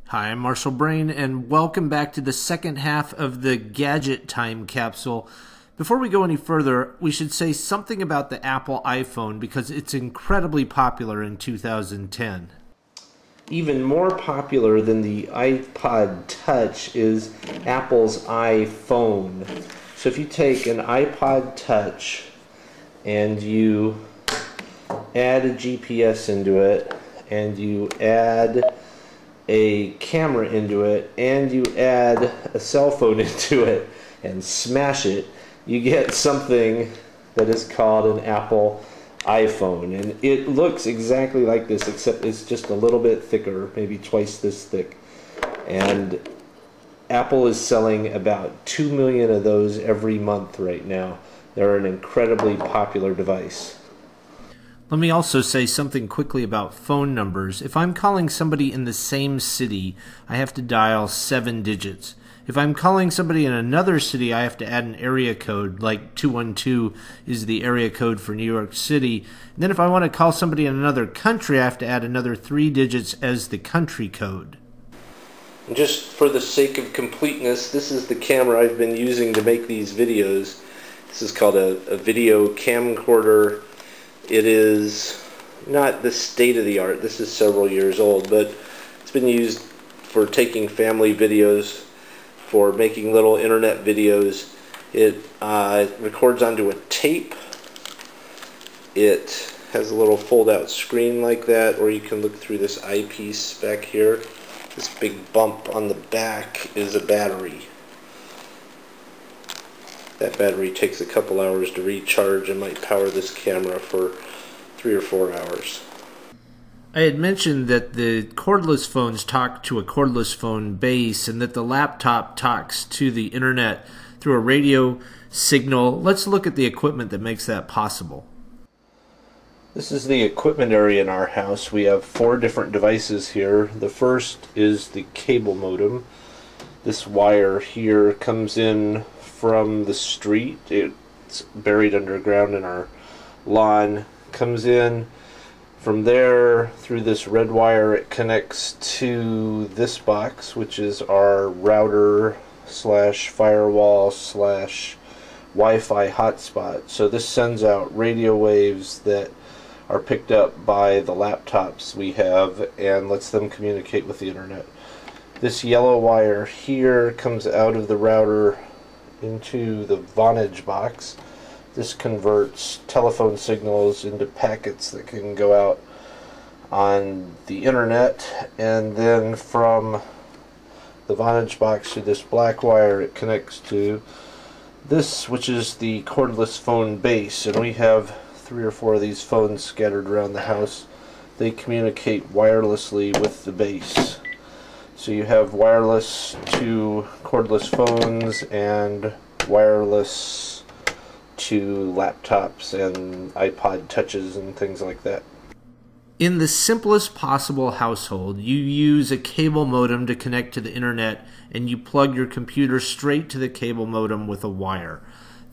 Hi, I'm Marshall Brain, and welcome back to the second half of the Gadget Time capsule. Before we go any further, we should say something about the Apple iPhone because it's incredibly popular in 2010. Even more popular than the iPod Touch is Apple's iPhone. So if you take an iPod Touch and you add a GPS into it, and you add a camera into it, and you add a cell phone into it and smash it, you get something that is called an Apple iPhone. And it looks exactly like this, except it's just a little bit thicker, maybe twice this thick. And Apple is selling about 2 million of those every month right now. They're an incredibly popular device. Let me also say something quickly about phone numbers. If I'm calling somebody in the same city, I have to dial 7 digits. If I'm calling somebody in another city, I have to add an area code, like 212 is the area code for New York City. And then if I want to call somebody in another country, I have to add another 3 digits as the country code. And just for the sake of completeness, this is the camera I've been using to make these videos. This is called a video camcorder. It is not the state-of-the-art. This is several years old, but it's been used for taking family videos, for making little internet videos. It records onto a tape. It has a little fold-out screen like that, or you can look through this eyepiece back here. This big bump on the back is a battery. That battery takes a couple hours to recharge and might power this camera for 3 or 4 hours. I had mentioned that the cordless phones talk to a cordless phone base and that the laptop talks to the internet through a radio signal. Let's look at the equipment that makes that possible. This is the equipment area in our house. We have 4 different devices here. The first is the cable modem. This wire here comes in from the street. It's buried underground in our lawn. Comes in from there through this red wire. It connects to this box, which is our router slash firewall slash Wi-Fi hotspot. So this sends out radio waves that are picked up by the laptops we have and lets them communicate with the internet. This yellow wire here comes out of the router into the Vonage box. This converts telephone signals into packets that can go out on the internet, and then from the Vonage box to this black wire it connects to this, which is the cordless phone base, and we have 3 or 4 of these phones scattered around the house. They communicate wirelessly with the base. So you have wireless to cordless phones and wireless to laptops and iPod Touches and things like that. In the simplest possible household, you use a cable modem to connect to the internet, and you plug your computer straight to the cable modem with a wire.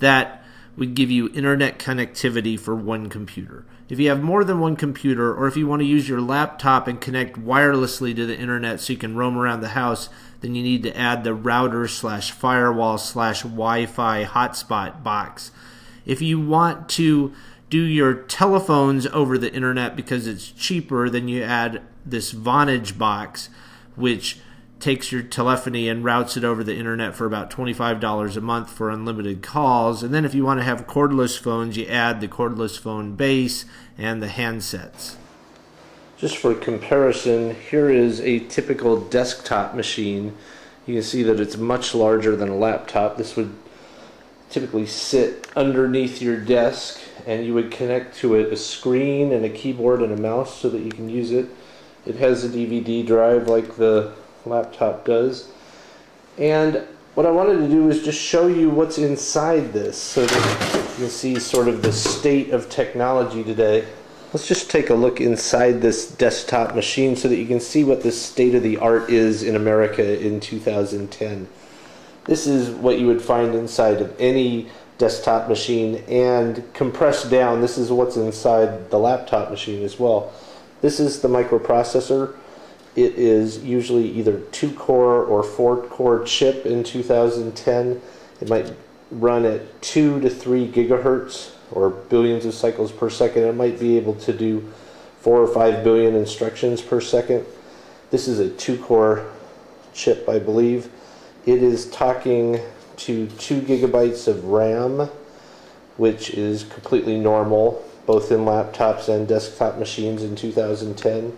That would give you internet connectivity for one computer. If you have more than one computer, or if you want to use your laptop and connect wirelessly to the internet so you can roam around the house, then you need to add the router slash firewall slash Wi-Fi hotspot box. If you want to do your telephones over the internet because it's cheaper, then you add this Vonage box, which takes your telephony and routes it over the internet for about $25 a month for unlimited calls. And then if you want to have cordless phones, you add the cordless phone base and the handsets. Just for comparison, here is a typical desktop machine. You can see that it's much larger than a laptop. This would typically sit underneath your desk, and you would connect to it a screen and a keyboard and a mouse so that you can use it. It has a DVD drive like the laptop does. And what I wanted to do is just show you what's inside this so that you can see sort of the state of technology today. Let's just take a look inside this desktop machine so that you can see what the state of the art is in America in 2010. This is what you would find inside of any desktop machine, and compressed down, this is what's inside the laptop machine as well. This is the microprocessor. It is usually either 2-core or 4-core chip in 2010. It might run at 2 to 3 gigahertz or billions of cycles per second. It might be able to do 4 or 5 billion instructions per second. This is a 2-core chip, I believe. It is talking to 2 gigabytes of RAM, which is completely normal both in laptops and desktop machines in 2010.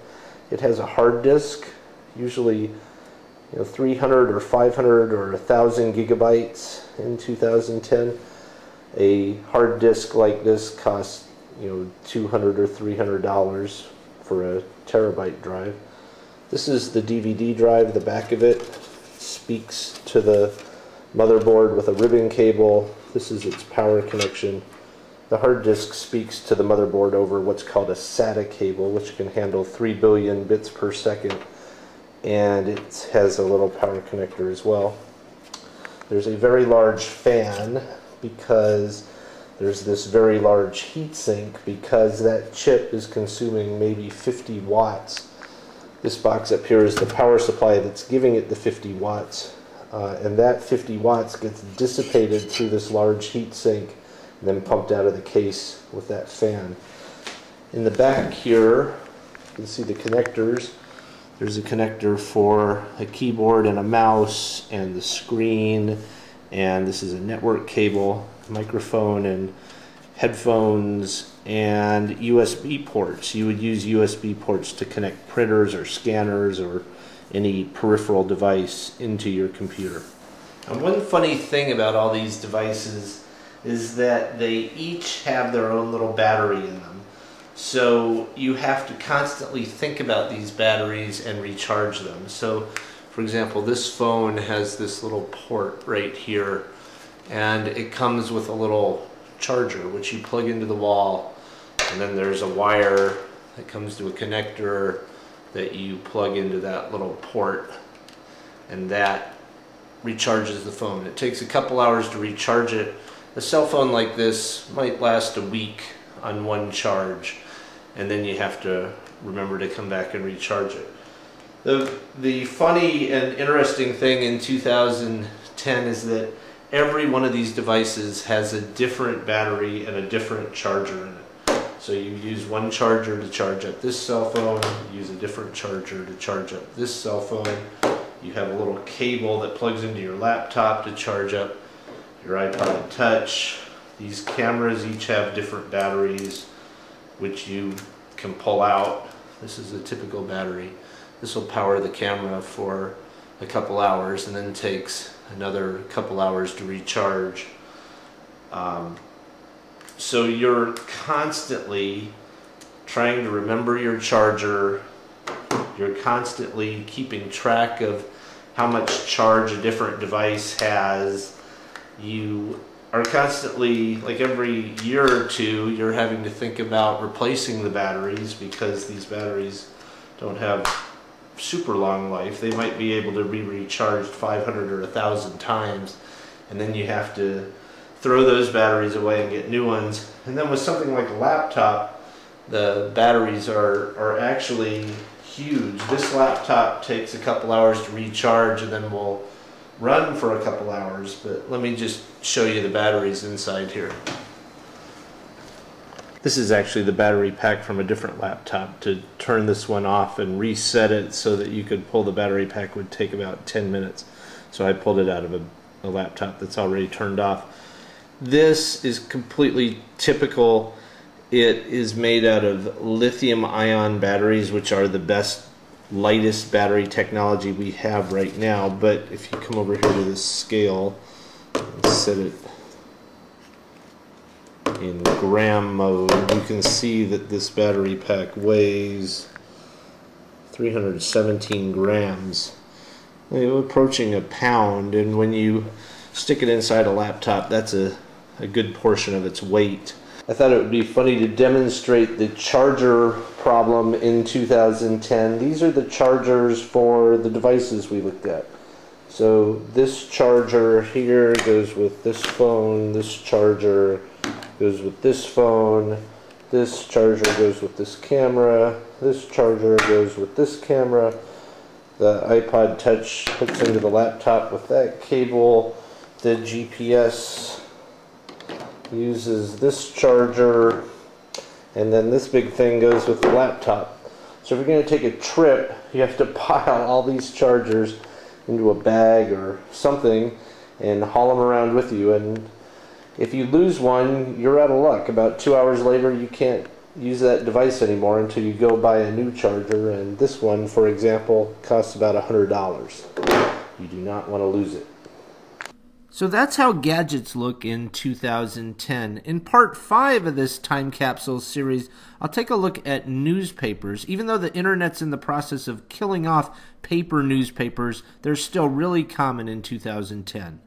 It has a hard disk, usually 300 or 500 or 1,000 gigabytes in 2010. A hard disk like this costs $200 or $300 for a terabyte drive. This is the DVD drive. The back of it speaks to the motherboard with a ribbon cable. This is its power connection. The hard disk speaks to the motherboard over what's called a SATA cable, which can handle 3 billion bits per second, and it has a little power connector as well. There's a very large fan because there's this very large heat sink because that chip is consuming maybe 50 watts. This box up here is the power supply that's giving it the 50 watts, and that 50 watts gets dissipated through this large heat sink and then pumped out of the case with that fan. In the back here, you can see the connectors. There's a connector for a keyboard and a mouse and the screen, and this is a network cable, microphone and headphones, and USB ports. You would use USB ports to connect printers or scanners or any peripheral device into your computer. And one funny thing about all these devices is that they each have their own little battery in them. So you have to constantly think about these batteries and recharge them. So for example, this phone has this little port right here, and it comes with a little charger which you plug into the wall, and then there's a wire that comes to a connector that you plug into that little port, and that recharges the phone. It takes a couple hours to recharge it. A cell phone like this might last a week on one charge, and then you have to remember to come back and recharge it. The funny and interesting thing in 2010 is that every one of these devices has a different battery and a different charger in it. So you use one charger to charge up this cell phone, you use a different charger to charge up this cell phone, you have a little cable that plugs into your laptop to charge up your iPod Touch. These cameras each have different batteries which you can pull out. This is a typical battery. This will power the camera for a couple hours and then takes another couple hours to recharge. So you're constantly trying to remember your charger. You're constantly keeping track of how much charge a different device has. You are constantly, like every year or two, you're having to think about replacing the batteries because these batteries don't have super long life. They might be able to be recharged 500 or 1,000 times, and then you have to throw those batteries away and get new ones. And then with something like a laptop, the batteries are actually huge. This laptop takes a couple hours to recharge and then will run for a couple hours, but let me just show you the batteries inside here. This is actually the battery pack from a different laptop. To turn this one off and reset it so that you could pull the battery pack would take about 10 minutes. So I pulled it out of a laptop that's already turned off. This is completely typical. It is made out of lithium-ion batteries, which are the best, lightest battery technology we have right now. But if you come over here to this scale and set it in gram mode, you can see that this battery pack weighs 317 grams, approaching a pound, and when you stick it inside a laptop, that's a good portion of its weight. I thought it would be funny to demonstrate the charger problem in 2010. These are the chargers for the devices we looked at. So this charger here goes with this phone, this charger goes with this phone, this charger goes with this camera, this charger goes with this camera. The iPod Touch hooks into the laptop with that cable. The GPS uses this charger, and then this big thing goes with the laptop. So if you're going to take a trip, you have to pile all these chargers into a bag or something and haul them around with you. And if you lose one, you're out of luck. About 2 hours later, you can't use that device anymore until you go buy a new charger. And this one, for example, costs about $100. You do not want to lose it. So that's how gadgets look in 2010. In part 5 of this time capsule series, I'll take a look at newspapers. Even though the internet's in the process of killing off paper newspapers, they're still really common in 2010.